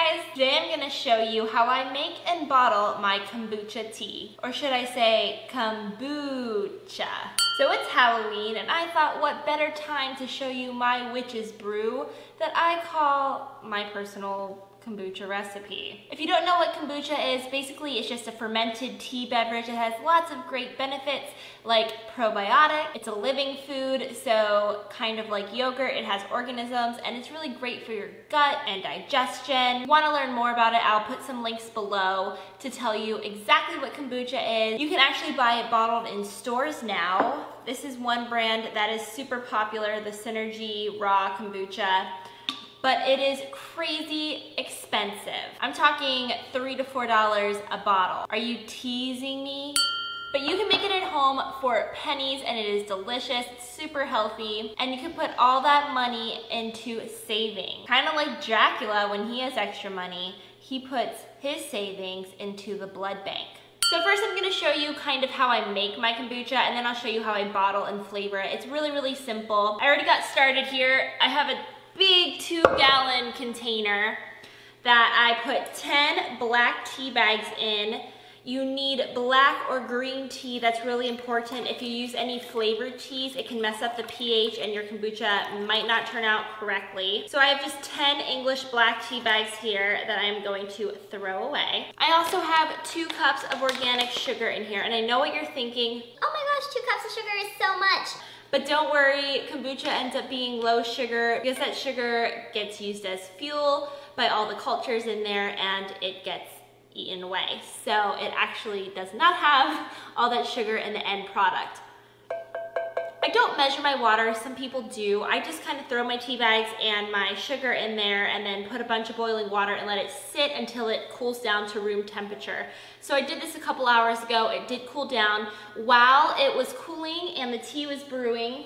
guys, today I'm going to show you how I make and bottle my kombucha tea, or should I say kombucha. So it's Halloween and I thought what better time to show you my witch's brew that I call my personal kombucha recipe. If you don't know what kombucha is, basically it's just a fermented tea beverage. It has lots of great benefits like probiotic. It's a living food, so kind of like yogurt, it has organisms and it's really great for your gut and digestion. Want to learn more about it? I'll put some links below to tell you exactly what kombucha is. You can actually buy it bottled in stores now. This is one brand that is super popular, the Synergy Raw Kombucha. But it is crazy expensive. I'm talking $3 to $4 a bottle. Are you teasing me? But you can make it at home for pennies and it is delicious, it's super healthy, and you can put all that money into saving. Kind of like Dracula, when he has extra money, he puts his savings into the blood bank. So first I'm gonna show you kind of how I make my kombucha, and then I'll show you how I bottle and flavor it. It's really, really simple. I already got started here. I have a big 2-gallon container that I put 10 black tea bags in. You need black or green tea. That's really important. If you use any flavored teas, it can mess up the pH and your kombucha might not turn out correctly. So I have just 10 English black tea bags here that I'm going to throw away. I also have 2 cups of organic sugar in here, and I know what you're thinking. Oh my gosh, 2 cups of sugar is so much. But don't worry, kombucha ends up being low sugar because that sugar gets used as fuel by all the cultures in there and it gets eaten away. So it actually does not have all that sugar in the end product. I don't measure my water, some people do. I just kind of throw my tea bags and my sugar in there and then put a bunch of boiling water and let it sit until it cools down to room temperature. So I did this a couple hours ago. It did cool down. While it was cooling and the tea was brewing,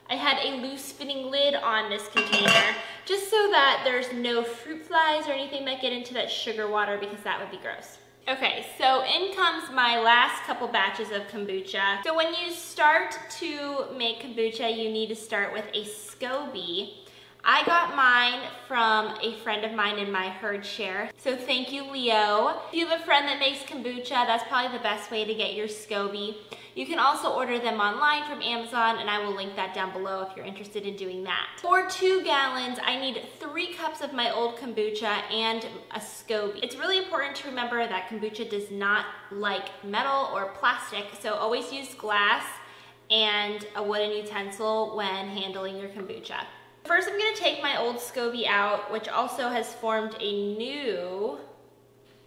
I had a loose fitting lid on this container just so that there's no fruit flies or anything that get into that sugar water, because that would be gross. Okay, so in comes my last couple batches of kombucha. So when you start to make kombucha, you need to start with a SCOBY. I got mine from a friend of mine in my herd share, so thank you, Leo. If you have a friend that makes kombucha, that's probably the best way to get your SCOBY. You can also order them online from Amazon, and I will link that down below if you're interested in doing that. For 2 gallons, I need 3 cups of my old kombucha and a SCOBY. It's really important to remember that kombucha does not like metal or plastic, so always use glass and a wooden utensil when handling your kombucha. First, I'm gonna take my old SCOBY out, which also has formed a new,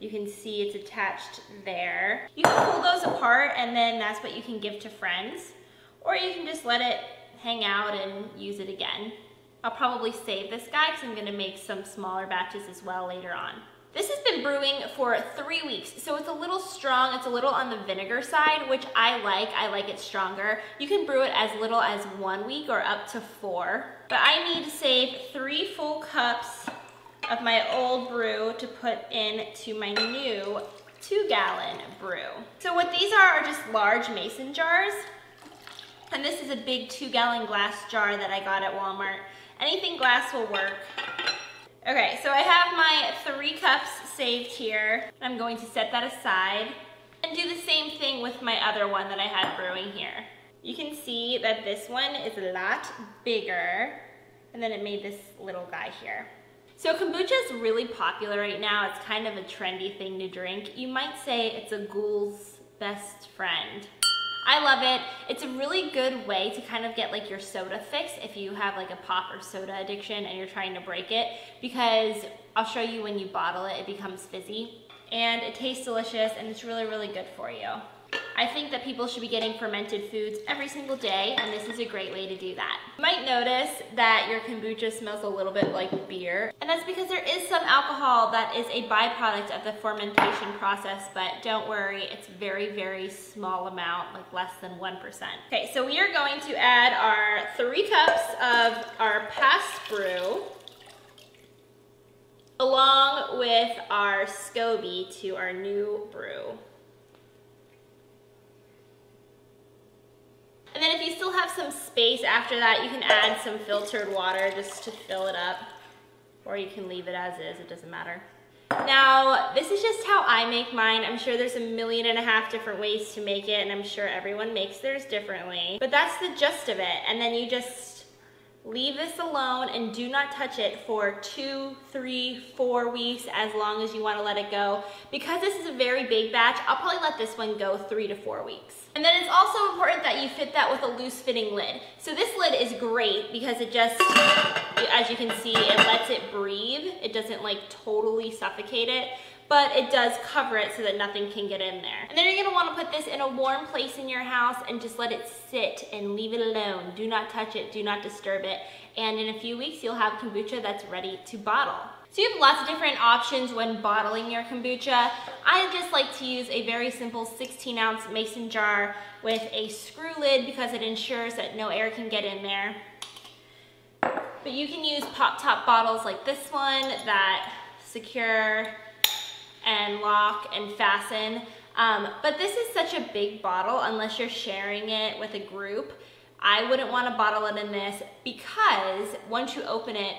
you can see it's attached there. You can pull those apart and then that's what you can give to friends, or you can just let it hang out and use it again. I'll probably save this guy because I'm gonna make some smaller batches as well later on. This has been brewing for 3 weeks, so it's a little strong. It's a little on the vinegar side, which I like it stronger. You can brew it as little as 1 week or up to 4. But I need to save 3 full cups of my old brew to put into my new 2-gallon brew. So what these are just large mason jars. And this is a big 2-gallon glass jar that I got at Walmart. Anything glass will work. Okay, so I have my 3 cups saved here. I'm going to set that aside and do the same thing with my other one that I had brewing here. You can see that this one is a lot bigger, and then it made this little guy here. So kombucha is really popular right now. It's kind of a trendy thing to drink. You might say it's a ghoul's best friend. I love it. It's a really good way to kind of get like your soda fix if you have like a pop or soda addiction and you're trying to break it, because I'll show you when you bottle it, it becomes fizzy and it tastes delicious and it's really, really good for you. I think that people should be getting fermented foods every single day, and this is a great way to do that. You might notice that your kombucha smells a little bit like beer, and that's because there is some alcohol that is a byproduct of the fermentation process, but don't worry, it's very, very small amount, like less than 1%. Okay, so we are going to add our 3 cups of our past brew along with our SCOBY to our new brew. And then if you still have some space after that, you can add some filtered water just to fill it up. or you can leave it as is, it doesn't matter. Now, this is just how I make mine. I'm sure there's 1.5 million different ways to make it, and I'm sure everyone makes theirs differently. But that's the gist of it. And then you just leave this alone and do not touch it for 2, 3, 4 weeks, as long as you want to let it go. Because this is a very big batch, I'll probably let this one go 3 to 4 weeks. And then it's also important that you fit that with a loose fitting lid. So this lid is great because it just, as you can see, it lets it breathe. It doesn't like totally suffocate it, but it does cover it so that nothing can get in there. And then you're gonna wanna put this in a warm place in your house and just let it sit and leave it alone. Do not touch it, do not disturb it. And in a few weeks, you'll have kombucha that's ready to bottle. So you have lots of different options when bottling your kombucha. I just like to use a very simple 16-ounce mason jar with a screw lid because it ensures that no air can get in there. But you can use pop-top bottles like this one that secure and lock and fasten. But this is such a big bottle unless you're sharing it with a group. I wouldn't want to bottle it in this because once you open it,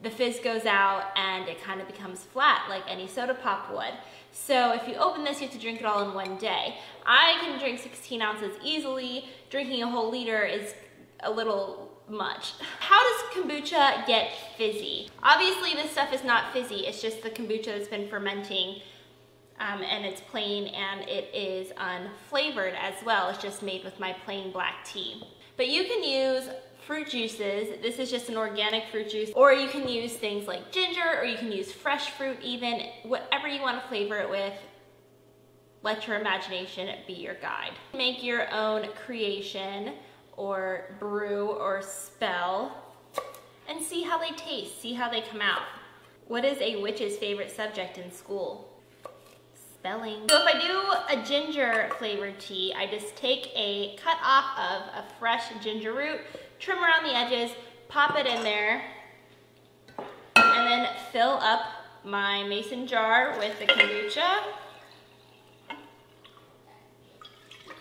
the fizz goes out and it kind of becomes flat like any soda pop would. So if you open this, you have to drink it all in one day. I can drink 16 ounces easily. Drinking a whole liter is a little much. How does kombucha get fizzy? Obviously this stuff is not fizzy, it's just the kombucha that's been fermenting and it's plain and it is unflavored as well. It's just made with my plain black tea. But you can use fruit juices. This is just an organic fruit juice, or you can use things like ginger, or you can use fresh fruit even, whatever you want to flavor it with. Let your imagination be your guide. Make your own creation or brew or spell and see how they taste, see how they come out. What is a witch's favorite subject in school? Spelling. So if I do a ginger flavored tea, I just take a cut off of a fresh ginger root, trim around the edges, pop it in there, and then fill up my mason jar with the kombucha.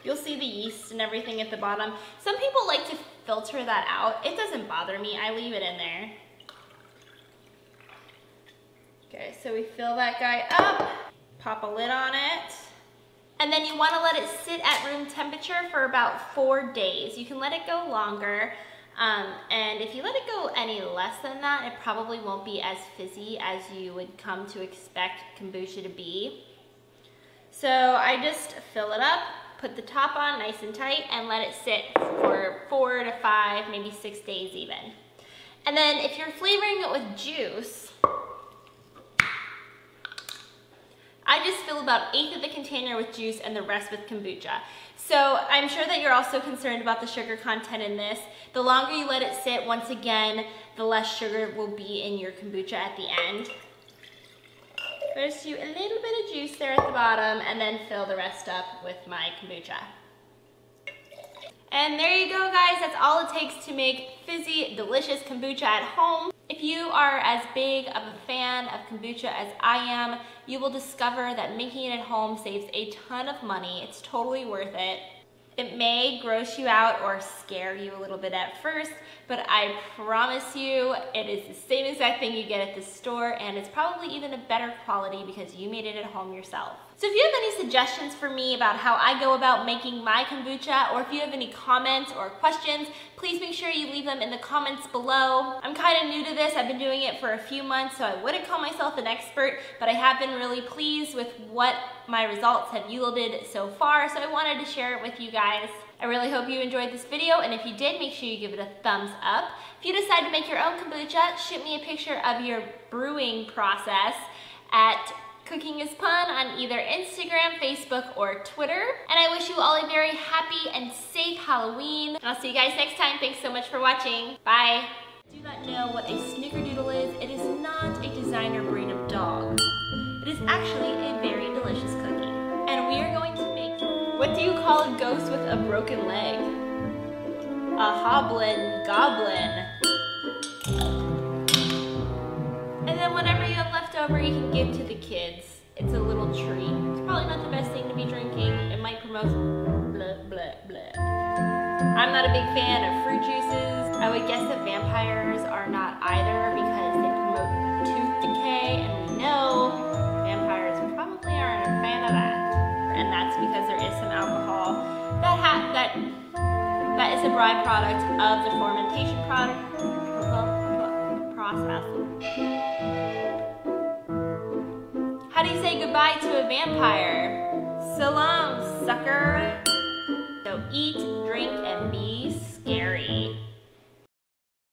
You'll see the yeast and everything at the bottom. Some people like to filter that out. It doesn't bother me, I leave it in there. Okay, so we fill that guy up, pop a lid on it, and then you want to let it sit at room temperature for about 4 days. You can let it go longer, and if you let it go any less than that, it probably won't be as fizzy as you would come to expect kombucha to be. So I just fill it up, put the top on nice and tight, and let it sit for 4 to 5, maybe 6 days even. And then if you're flavoring it with juice, I just fill about 1/8 of the container with juice and the rest with kombucha. So I'm sure that you're also concerned about the sugar content in this. The longer you let it sit, once again, the less sugar will be in your kombucha at the end. First do a little bit of juice there at the bottom and then fill the rest up with my kombucha. And there you go, guys. That's all it takes to make fizzy, delicious kombucha at home. If you are as big of a fan of kombucha as I am, you will discover that making it at home saves a ton of money. It's totally worth it. It may gross you out or scare you a little bit at first, but I promise you it is the same exact thing you get at the store, and it's probably even a better quality because you made it at home yourself. So if you have any suggestions for me about how I go about making my kombucha, or if you have any comments or questions, please make sure you leave them in the comments below. I'm kind of new to this. I've been doing it for a few months, so I wouldn't call myself an expert, but I have been really pleased with what my results have yielded so far, so I wanted to share it with you guys. I really hope you enjoyed this video, and if you did, make sure you give it a thumbs up. If you decide to make your own kombucha, shoot me a picture of your brewing process at Cooking is Fun on either Instagram, Facebook, or Twitter. And I wish you all a very happy and safe Halloween. And I'll see you guys next time. Thanks so much for watching. Bye. Do not know what a snickerdoodle is. It is not a designer breed of dog. It is actually a very delicious cookie. And we are going to make, what do you call a ghost with a broken leg? A hoblin goblin. And then whatever you have left over, you can give to the kids. It's a little treat. It's probably not the best thing to be drinking. It might promote blah, blah, blah. I'm not a big fan of fruit juices. I would guess that vampires are not either because they promote tooth decay, and we know vampires probably aren't a fan of that. And that's because there is some alcohol that is a byproduct of the fermentation process. How do you say goodbye to a vampire? So long, sucker. So eat